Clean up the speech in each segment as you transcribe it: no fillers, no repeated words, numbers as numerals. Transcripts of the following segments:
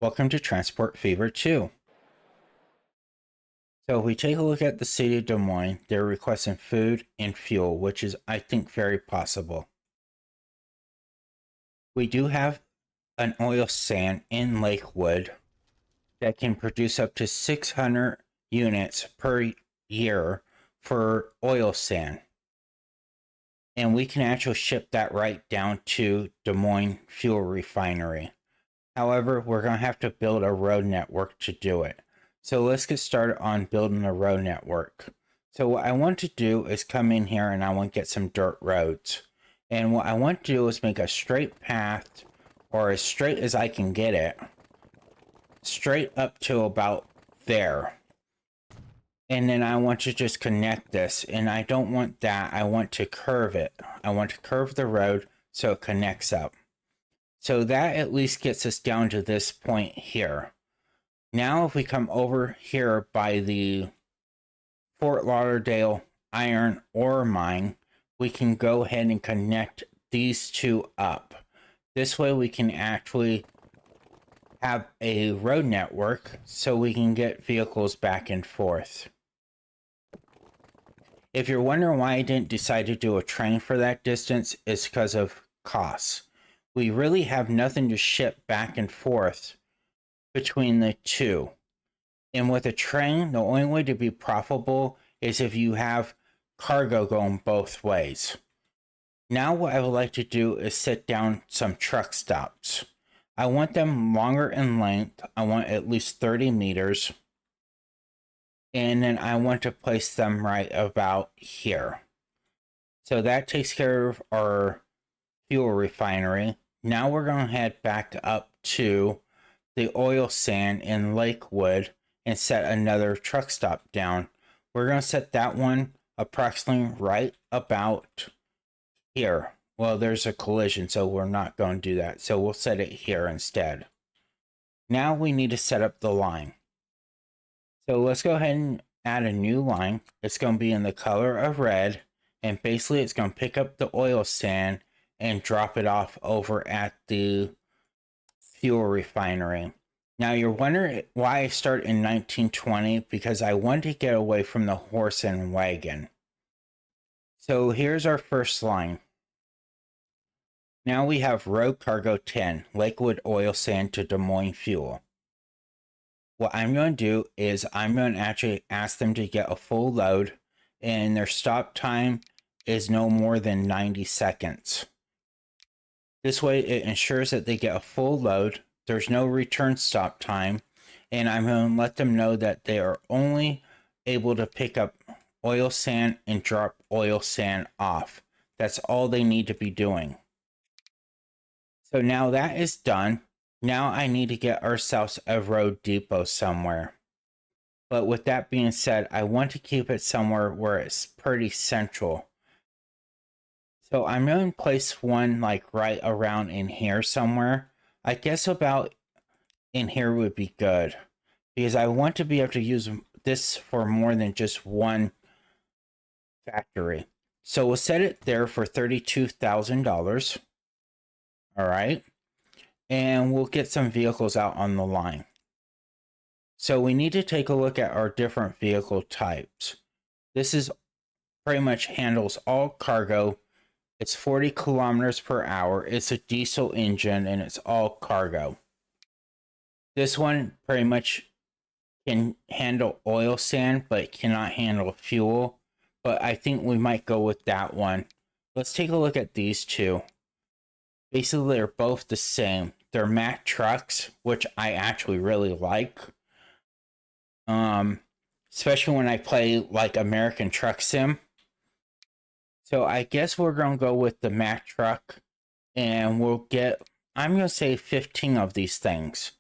Welcome to Transport Fever 2. So if we take a look at the city of Des Moines, they're requesting food and fuel, which is, I think, very possible. We do have an oil sand in Lakewood that can produce up to 600 units per year for oil sand. And we can actually ship that right down to Des Moines Fuel Refinery. However, we're going to have to build a road network to do it. So let's get started on building a road network. So what I want to do is come in here and I want to get some dirt roads. And what I want to do is make a straight path, or as straight as I can get it, straight up to about there. And then I want to just connect this, and I don't want that. I want to curve it. I want to curve the road so it connects up. So that at least gets us down to this point here. Now if we come over here by the Fort Lauderdale iron ore mine, we can go ahead and connect these two up. This way we can actually have a road network so we can get vehicles back and forth. If you're wondering why I didn't decide to do a train for that distance, it's because of costs. We really have nothing to ship back and forth between the two. And with a train, the only way to be profitable is if you have cargo going both ways. Now what I would like to do is set down some truck stops. I want them longer in length. I want at least 30 meters. And then I want to place them right about here. So that takes care of our fuel refinery. Now we're going to head back up to the oil sand in Lakewood and set another truck stop down. We're going to set that one approximately right about here. Well, there's a collision, so we're not going to do that. So we'll set it here instead. Now we need to set up the line. So let's go ahead and add a new line. It's going to be in the color of red. And basically it's going to pick up the oil sand and drop it off over at the fuel refinery. Now you're wondering why I start in 1920, because I want to get away from the horse and wagon. So here's our first line. Now we have road cargo 10, Lakewood oil sand to Des Moines fuel. What I'm going to do is I'm going to actually ask them to get a full load, and their stop time is no more than 90 seconds. This way it ensures that they get a full load. There's no return stop time, and I'm going to let them know that they are only able to pick up oil sand and drop oil sand off. That's all they need to be doing. So now that is done. Now I need to get ourselves a road depot somewhere. But with that being said, I want to keep it somewhere where it's pretty central. So I'm going to place one like right around in here somewhere. I guess about in here would be good, because I want to be able to use this for more than just one factory. So we'll set it there for $32,000. All right. And we'll get some vehicles out on the line. So we need to take a look at our different vehicle types. This is pretty much handles all cargo. It's 40 kilometers per hour. It's a diesel engine and it's all cargo. This one pretty much can handle oil sand, but it cannot handle fuel. But I think we might go with that one. Let's take a look at these two. Basically, they're both the same. They're Mack trucks, which I actually really like. Especially when I play like American Truck Sim. So I guess we're going to go with the Mack truck, and we'll get, I'm going to say 15 of these things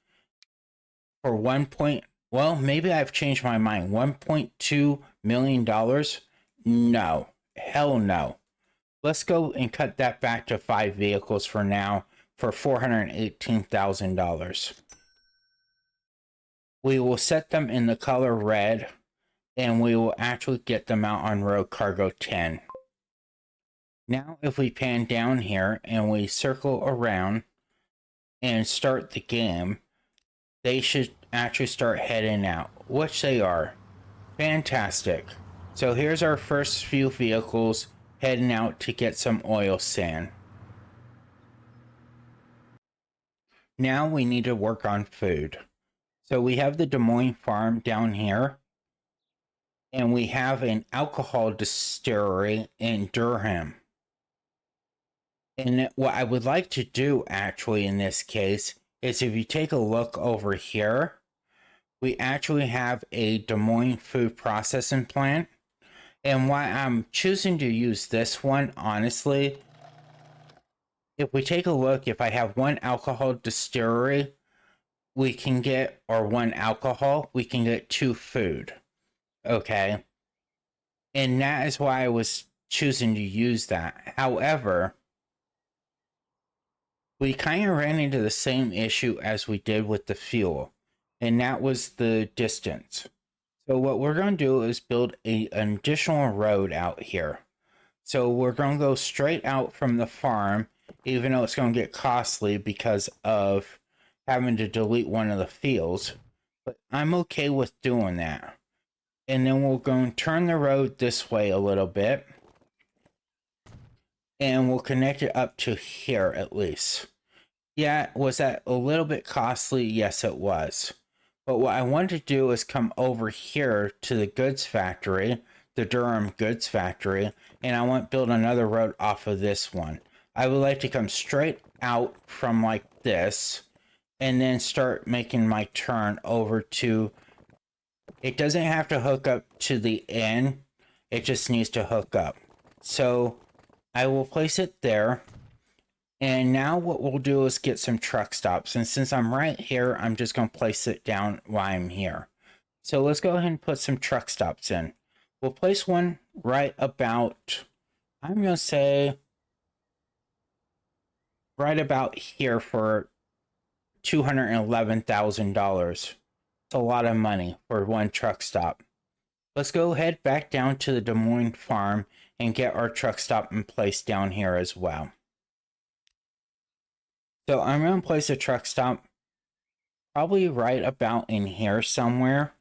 for well, maybe I've changed my mind. $1.2 million? No, hell no. Let's go and cut that back to 5 vehicles for now for $418,000. We will set them in the color red, and we will actually get them out on road cargo 10. Now if we pan down here and we circle around and start the game, they should actually start heading out, which they are. Fantastic. So here's our first few vehicles heading out to get some oil sand. Now we need to work on food. So we have the Des Moines farm down here, and we have an alcohol distillery in Durham. And what I would like to do actually in this case is if you take a look over here, we actually have a Des Moines food processing plant. And why I'm choosing to use this one, honestly, if we take a look, if I have one alcohol distillery, we can get, or one alcohol, we can get 2 food. Okay. And that is why I was choosing to use that. However, we kind of ran into the same issue as we did with the fuel, and that was the distance. So what we're going to do is build an additional road out here. So we're going to go straight out from the farm, even though it's going to get costly because of having to delete one of the fields. But I'm okay with doing that. And then we'll go and turn the road this way a little bit. And we'll connect it up to here at least. Yeah, was that a little bit costly? Yes, it was. But what I want to do is come over here to the goods factory, the Durham goods factory, and I want to build another road off of this one. I would like to come straight out from like this and then start making my turn over to, it doesn't have to hook up to the end, it just needs to hook up. So I will place it there. And now what we'll do is get some truck stops. And since I'm right here, I'm just going to place it down while I'm here. So let's go ahead and put some truck stops in. We'll place one right about, I'm going to say, right about here for $211,000. It's a lot of money for one truck stop. Let's go head back down to the Des Moines farm and get our truck stop in place down here as well. So I'm going to place a truck stop probably right about in here somewhere.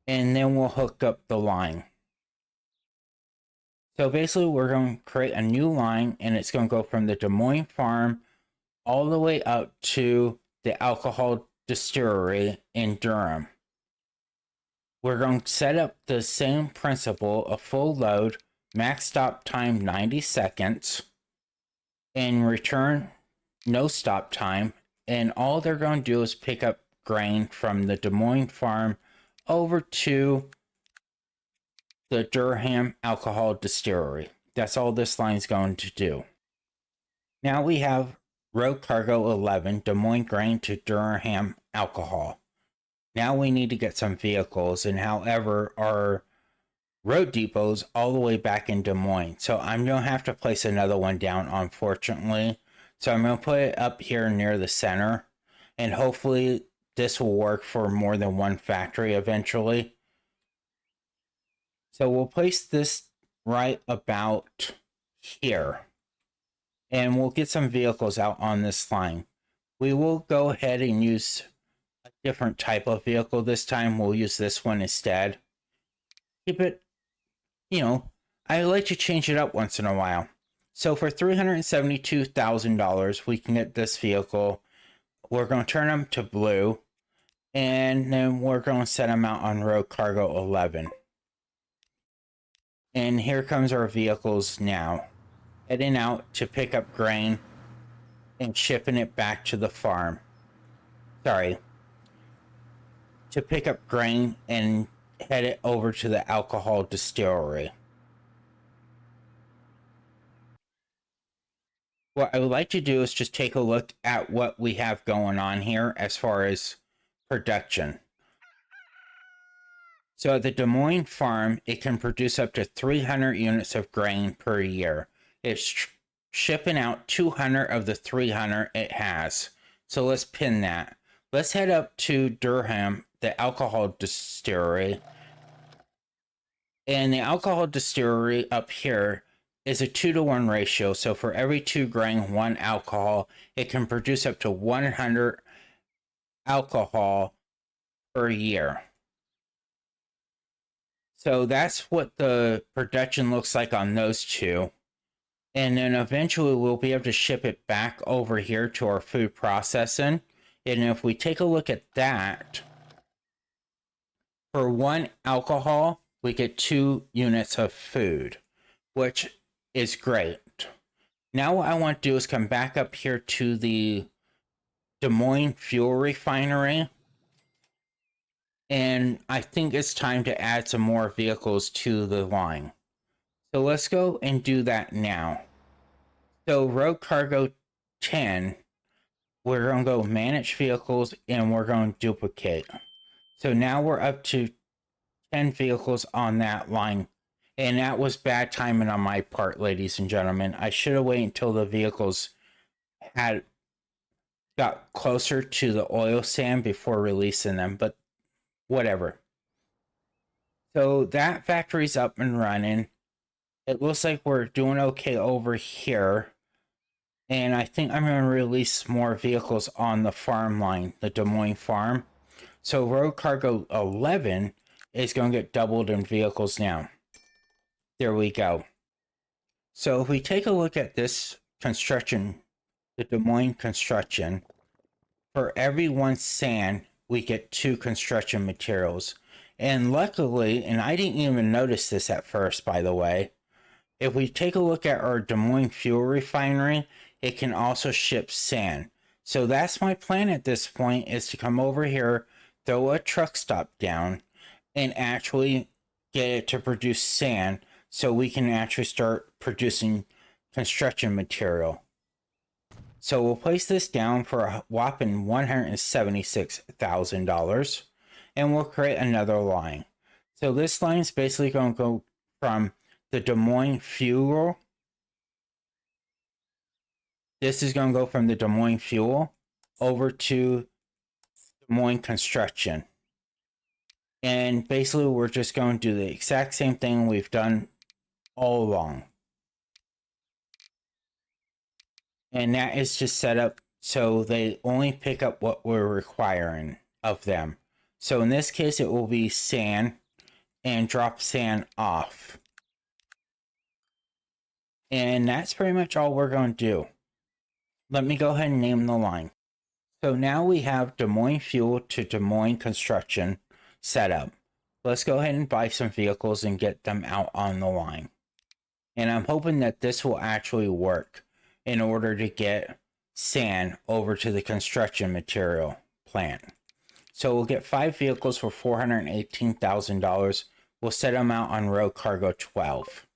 And then we'll hook up the line. So basically we're going to create a new line, and it's going to go from the Des Moines farm all the way up to the alcohol distillery in Durham. We're going to set up the same principle, a full load, max stop time 90 seconds, and return no stop time. And all they're going to do is pick up grain from the Des Moines farm over to the Durham alcohol distillery. That's all this line's going to do. Now we have road cargo 11, Des Moines grain to Durham alcohol. Now we need to get some vehicles, and however, our road depot's all the way back in Des Moines. So I'm going to have to place another one down, unfortunately. So I'm going to put it up here near the center, and hopefully this will work for more than one factory eventually. So we'll place this right about here, and we'll get some vehicles out on this line. We will go ahead and use a different type of vehicle this time. We'll use this one instead. Keep it, I like to change it up once in a while. So for $372,000, we can get this vehicle. We're going to turn them to blue, and then we're going to set them out on road cargo 11. And here comes our vehicles now, heading out to pick up grain and shipping it back to the farm. Sorry, to pick up grain and head it over to the alcohol distillery. What I would like to do is just take a look at what we have going on here as far as production. So at the Des Moines farm, it can produce up to 300 units of grain per year. It's shipping out 200 of the 300 it has. So let's pin that. Let's head up to Durham, the alcohol distillery. And the alcohol distillery up here, is a 2-to-1 ratio. So for every 2 grain, 1 alcohol, it can produce up to 100 alcohol per year. So that's what the production looks like on those two. And then eventually we'll be able to ship it back over here to our food processing. And if we take a look at that, for 1 alcohol, we get 2 units of food, which is great. Now what I want to do is come back up here to the Des Moines fuel refinery. And I think it's time to add some more vehicles to the line. So let's go and do that now. So road cargo 10, we're going to go manage vehicles and we're going to duplicate. So now we're up to 10 vehicles on that line. And that was bad timing on my part, ladies and gentlemen. I should have waited until the vehicles had got closer to the oil sand before releasing them, but whatever. So that factory's up and running. It looks like we're doing okay over here. And I think I'm going to release more vehicles on the farm line, the Des Moines farm. So road cargo 11 is going to get doubled in vehicles now. There we go. So if we take a look at this construction, the Des Moines construction, for every 1 sand, we get 2 construction materials. And luckily, and I didn't even notice this at first, by the way, if we take a look at our Des Moines fuel refinery, it can also ship sand. So that's my plan at this point, is to come over here, throw a truck stop down, and actually get it to produce sand so we can actually start producing construction material. So we'll place this down for a whopping $176,000, and we'll create another line. So this line is basically going to go from the Des Moines fuel. This is going to go from the Des Moines fuel over to Des Moines construction. And basically we're just going to do the exact same thing we've done all along. And that is just set up so they only pick up what we're requiring of them. So in this case, it will be sand and drop sand off. And that's pretty much all we're going to do. Let me go ahead and name the line. So now we have Des Moines Fuel to Des Moines Construction set up. Let's go ahead and buy some vehicles and get them out on the line. And I'm hoping that this will actually work in order to get sand over to the construction material plant. So we'll get 5 vehicles for $418,000. We'll set them out on road cargo 12.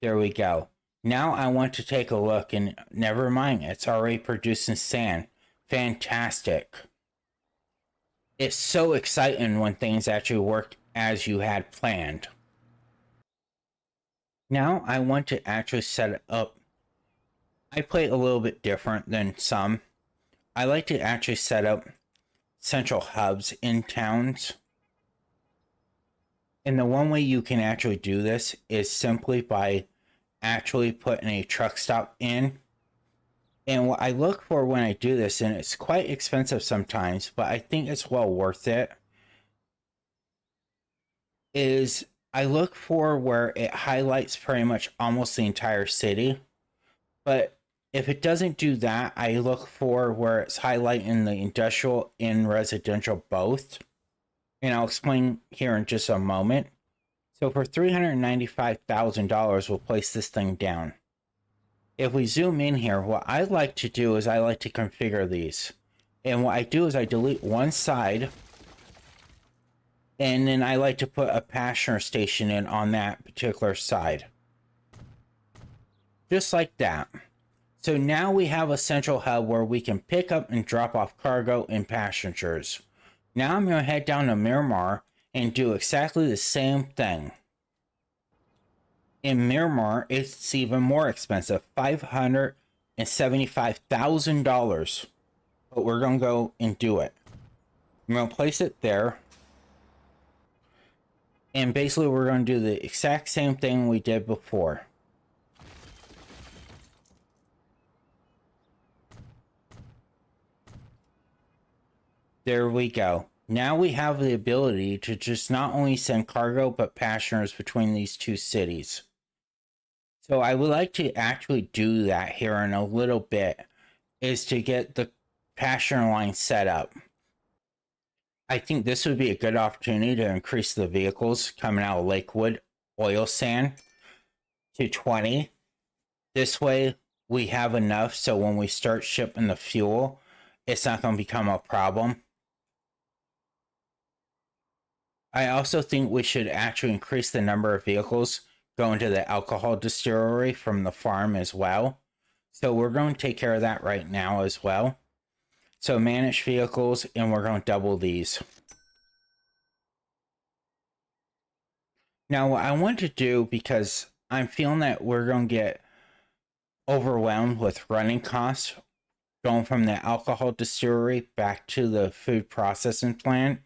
There we go. Now I want to take a look, and never mind, it's already producing sand. Fantastic. It's so exciting when things actually work as you had planned. Now I want to actually set it up. I play a little bit different than some. I like to actually set up central hubs in towns. And the one way you can actually do this is simply by actually putting a truck stop in. And what I look for when I do this, and it's quite expensive sometimes, but I think it's well worth it, is I look for where it highlights pretty much almost the entire city. But if it doesn't do that, I look for where it's highlighting the industrial and residential both. And I'll explain here in just a moment. So for $395,000, we'll place this thing down. If we zoom in here, what I like to do is I like to configure these. And what I do is I delete one side. And then I like to put a passenger station in on that particular side. Just like that. So now we have a central hub where we can pick up and drop off cargo and passengers. Now I'm going to head down to Miramar and do exactly the same thing. In Miramar, it's even more expensive, $575,000. But we're going to go and do it. I'm going to place it there. And basically we're going to do the exact same thing we did before. There we go. Now we have the ability to just not only send cargo, but passengers between these two cities. So I would like to actually do that here in a little bit, is to get the passenger line set up. I think this would be a good opportunity to increase the vehicles coming out of Lakewood oil sand to 20. This way we have enough so when we start shipping the fuel, it's not going to become a problem. I also think we should actually increase the number of vehicles going to the alcohol distillery from the farm as well. So we're going to take care of that right now as well. So manage vehicles, and we're going to double these. Now, what I want to do, because I'm feeling that we're going to get overwhelmed with running costs going from the alcohol distillery back to the food processing plant,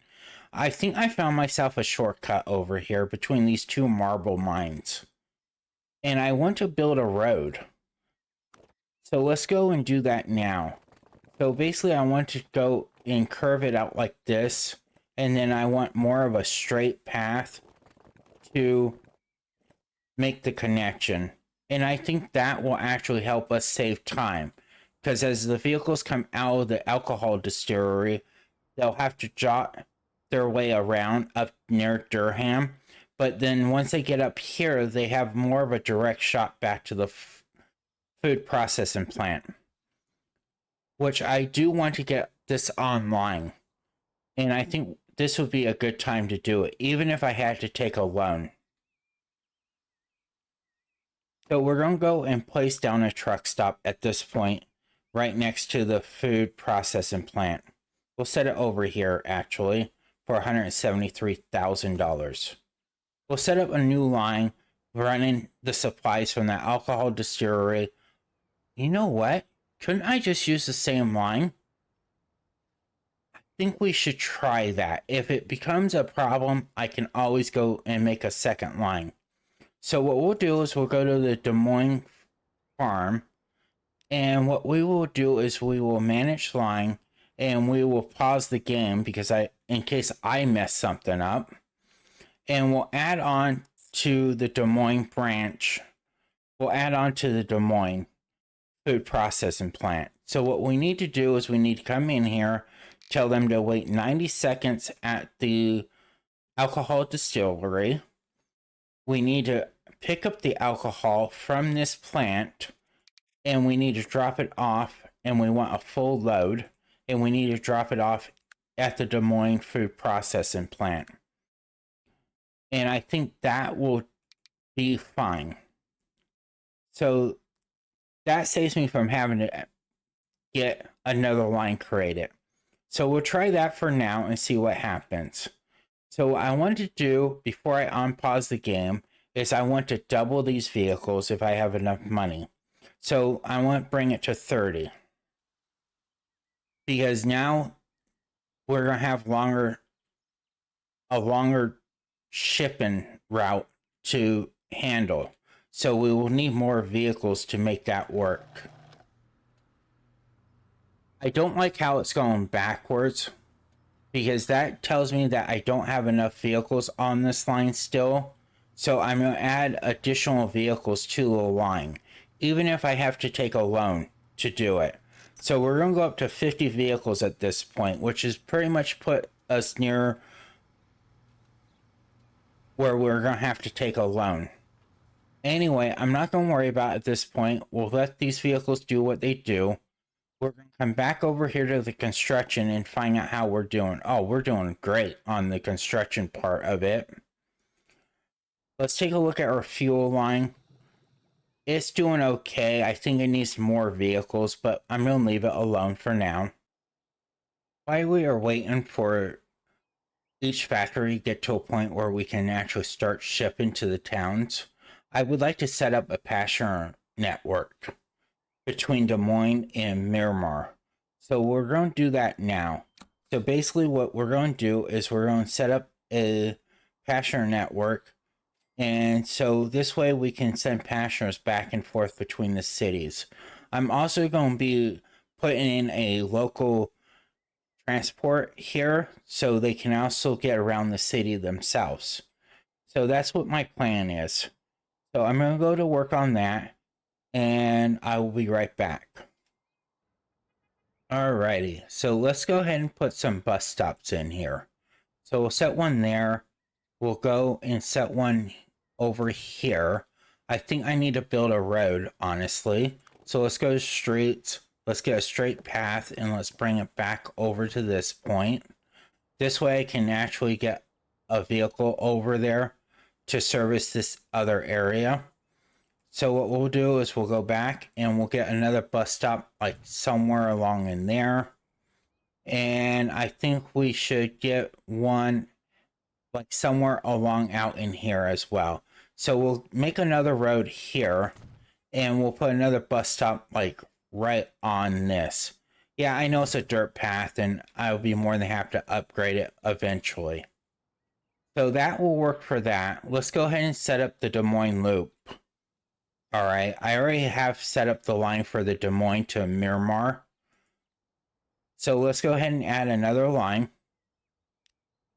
I think I found myself a shortcut over here between these two marble mines. And I want to build a road. So let's go and do that now. So basically I want to go and curve it out like this. And then I want more of a straight path to make the connection. And I think that will actually help us save time. Because as the vehicles come out of the alcohol distillery, they'll have to jot their way around up near Durham. But then once they get up here, they have more of a direct shot back to the food processing plant. Which I do want to get this online. And I think this would be a good time to do it, even if I had to take a loan. So we're going to go and place down a truck stop at this point, right next to the food processing plant. We'll set it over here, actually, for $173,000. We'll set up a new line running the supplies from the alcohol distillery. You know what? Couldn't I just use the same line? I think we should try that. If it becomes a problem, I can always go and make a second line. So what we'll do is we'll go to the Des Moines farm, and what we will do is we will manage line, and we will pause the game because in case I mess something up, and we'll add on to the Des Moines branch. We'll add on to the Des Moines food processing plant. So what we need to do is we need to come in here, tell them to wait 90 seconds at the alcohol distillery. We need to pick up the alcohol from this plant, and we need to drop it off, and we want a full load, and we need to drop it off at the Des Moines food processing plant. And I think that will be fine. So that saves me from having to get another line created. So we'll try that for now and see what happens. So what I want to do before I unpause the game is I want to double these vehicles if I have enough money. So I want to bring it to 30. Because now we're going to have a longer shipping route to handle. So we will need more vehicles to make that work. I don't like how it's going backwards, because that tells me that I don't have enough vehicles on this line still. So I'm going to add additional vehicles to the line, even if I have to take a loan to do it. So we're going to go up to 50 vehicles at this point, which is pretty much put us near where we're going to have to take a loan. Anyway, I'm not going to worry about it at this point. We'll let these vehicles do what they do. We're going to come back over here to the construction and find out how we're doing. Oh, we're doing great on the construction part of it. Let's take a look at our fuel line. It's doing okay. I think it needs more vehicles, but I'm going to leave it alone for now. While we are waiting for each factory to get to a point where we can actually start shipping to the towns, I would like to set up a passenger network between Des Moines and Miramar. So we're going to do that now. So basically what we're going to do is we're going to set up a passenger network. And so this way we can send passengers back and forth between the cities. I'm also going to be putting in a local transport here so they can also get around the city themselves. So that's what my plan is. So I'm going to go to work on that, and I will be right back. Alrighty, so let's go ahead and put some bus stops in here. So we'll set one there. We'll go and set one over here. I think I need to build a road, honestly. So let's go to streets. Let's get a straight path, and let's bring it back over to this point. This way I can actually get a vehicle over there to service this other area. So what we'll do is we'll go back and we'll get another bus stop like somewhere along in there. And I think we should get one like somewhere along out in here as well. So we'll make another road here and we'll put another bus stop like right on this. Yeah, I know it's a dirt path and I'll be more than happy to upgrade it eventually. So that will work for that. Let's go ahead and set up the Des Moines loop. Alright, I already have set up the line for the Des Moines to Miramar. So let's go ahead and add another line.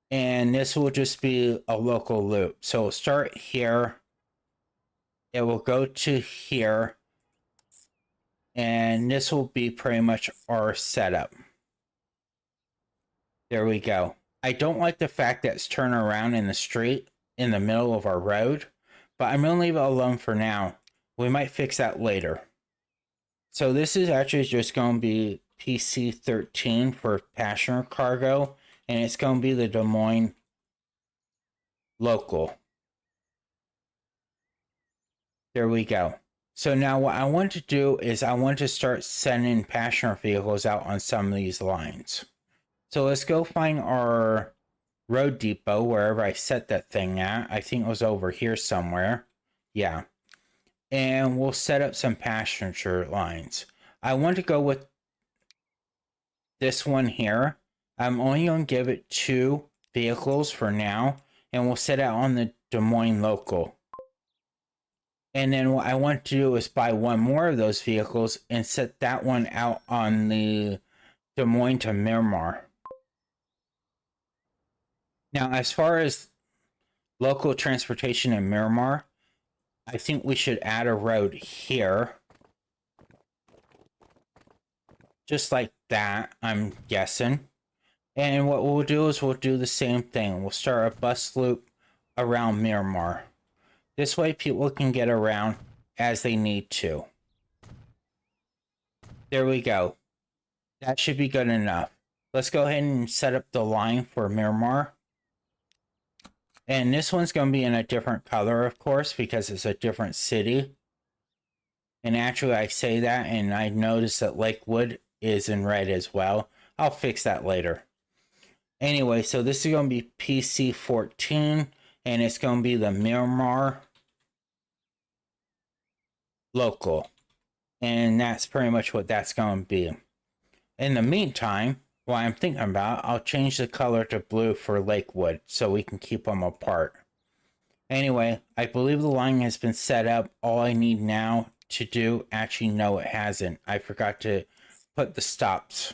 And this will just be a local loop. So we'll start here. It will go to here. And this will be pretty much our setup. There we go. I don't like the fact that it's turning around in the street in the middle of our road. But I'm going to leave it alone for now. We might fix that later. So this is actually just going to be PC13 for passenger cargo. And it's going to be the Des Moines local. There we go. So now what I want to do is I want to start sending passenger vehicles out on some of these lines. So let's go find our road depot, wherever I set that thing at. I think it was over here somewhere. Yeah. And we'll set up some passenger lines. I want to go with this one here. I'm only going to give it 2 vehicles for now. And we'll set it on the Des Moines local. And then what I want to do is buy one more of those vehicles and set that one out on the Des Moines to Miramar. Now, as far as local transportation in Miramar, I think we should add a road here. Just like that, I'm guessing. And what we'll do is we'll do the same thing. We'll start a bus loop around Miramar. This way people can get around as they need to. There we go. That should be good enough. Let's go ahead and set up the line for Miramar. And this one's going to be in a different color, of course, because it's a different city. And actually, I say that, and I notice that Lakewood is in red as well. I'll fix that later. Anyway, so this is going to be PC14, and it's going to be the Miramar local. And that's pretty much what that's going to be. In the meantime, what I'm thinking about, I'll change the color to blue for Lakewood so we can keep them apart. Anyway, I believe the line has been set up. All I need now to do, actually no it hasn't. I forgot to put the stops.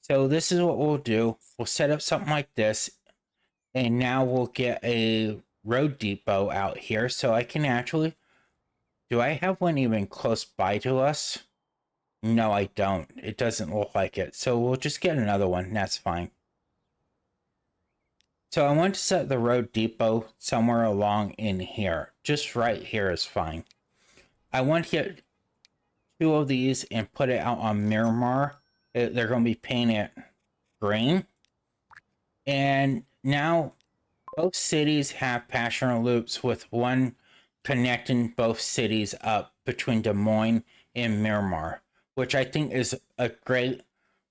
So this is what we'll do. We'll set up something like this. And now we'll get a road depot out here so I can actually... Do I have one even close by to us? No, I don't. It doesn't look like it. So we'll just get another one. That's fine. So I want to set the road depot somewhere along in here. Just right here is fine. I want to get 2 of these and put it out on Miramar. They're going to be painted green. And now both cities have passenger loops with one connecting both cities up between Des Moines and Miramar, which I think is a great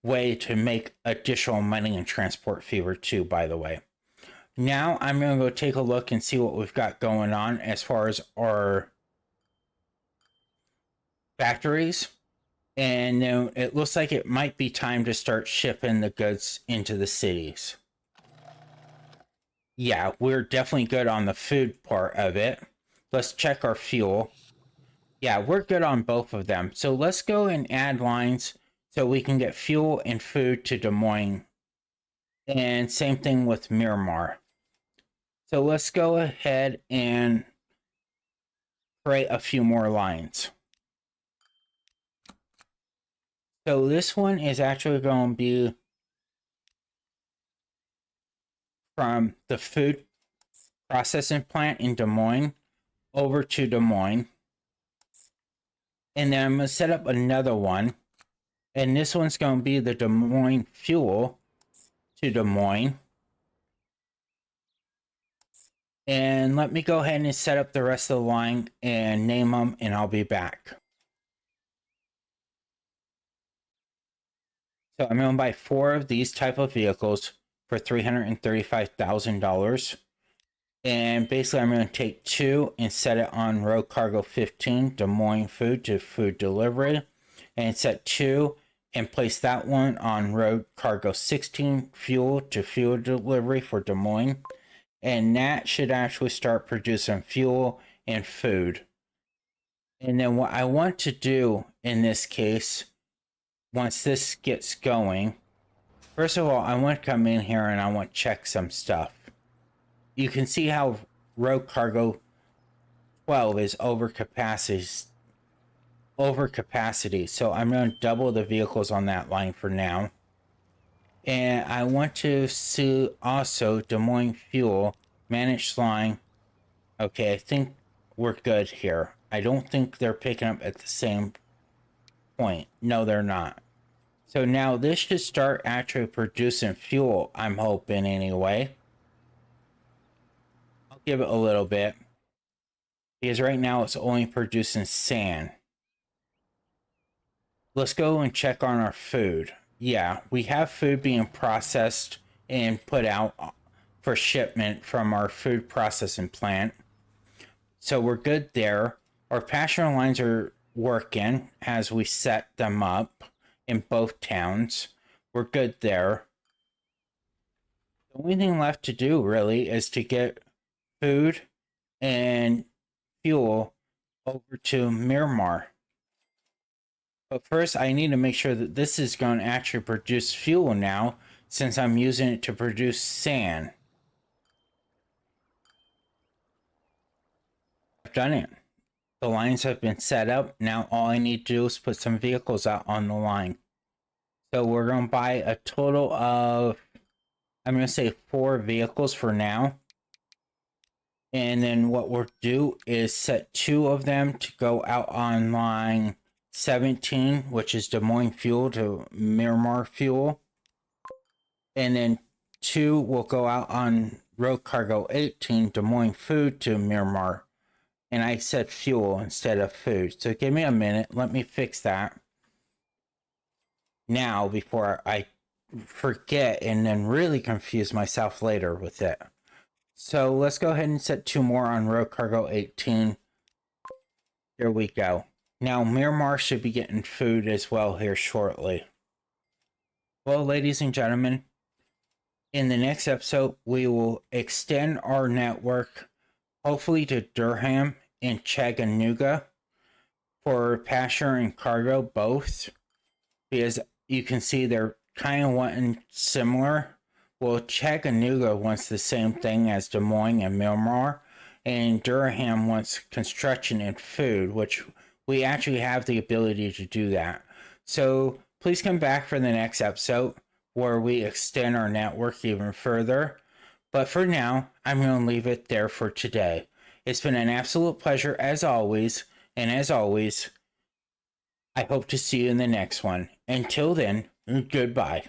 way to make additional money in Transport Fever too, by the way. Now I'm going to go take a look and see what we've got going on as far as our factories. And then it looks like it might be time to start shipping the goods into the cities. Yeah, we're definitely good on the food part of it. Let's check our fuel. Yeah, we're good on both of them. So let's go and add lines so we can get fuel and food to Des Moines. And same thing with Miramar. So let's go ahead and create a few more lines. So this one is actually going to be from the food processing plant in Des Moines over to Des Moines. And then I'm going to set up another one. And this one's going to be the Des Moines fuel to Des Moines. And let me go ahead and set up the rest of the line and name them, and I'll be back. So I'm going to buy 4 of these type of vehicles for $335,000. And basically I'm going to take 2 and set it on road cargo 15, Des Moines food to food delivery. And set 2 and place that one on road cargo 16, fuel to fuel delivery for Des Moines. And that should actually start producing fuel and food. And then what I want to do in this case, once this gets going, first of all, I want to come in here and I want to check some stuff. You can see how road cargo 12 is over capacity. So I'm going to double the vehicles on that line for now. And I want to see also Des Moines fuel managed line. Okay, I think we're good here. I don't think they're picking up at the same point. No, they're not. So now this should start actually producing fuel, I'm hoping anyway. I'll give it a little bit. Because right now it's only producing sand. Let's go and check on our food. Yeah, we have food being processed and put out for shipment from our food processing plant. So we're good there. Our pasture lines are working as we set them up in both towns. We're good there. The only thing left to do really is to get food and fuel over to Miramar. But first I need to make sure that this is going to actually produce fuel now, since I'm using it to produce sand. I've done it. The lines have been set up. Now all I need to do is put some vehicles out on the line. So we're going to buy a total of, I'm going to say 4 vehicles for now. And then what we'll do is set 2 of them to go out on line 17, which is Des Moines fuel to Miramar fuel. And then 2 will go out on road cargo 18, Des Moines food to Miramar. And I said fuel instead of food. So give me a minute. Let me fix that now before I forget and then really confuse myself later with it. So let's go ahead and set 2 more on road cargo 18. Here we go. Now Miramar should be getting food as well here shortly. Well, ladies and gentlemen, in the next episode, we will extend our network hopefully to Durham and Chattanooga for passenger and cargo both, because you can see they're kind of wanting similar. Well, Chattanooga wants the same thing as Des Moines and Miramar, and Durham wants construction and food, which we actually have the ability to do that. So please come back for the next episode where we extend our network even further. But for now, I'm going to leave it there for today. It's been an absolute pleasure as always, and as always, I hope to see you in the next one. Until then, goodbye.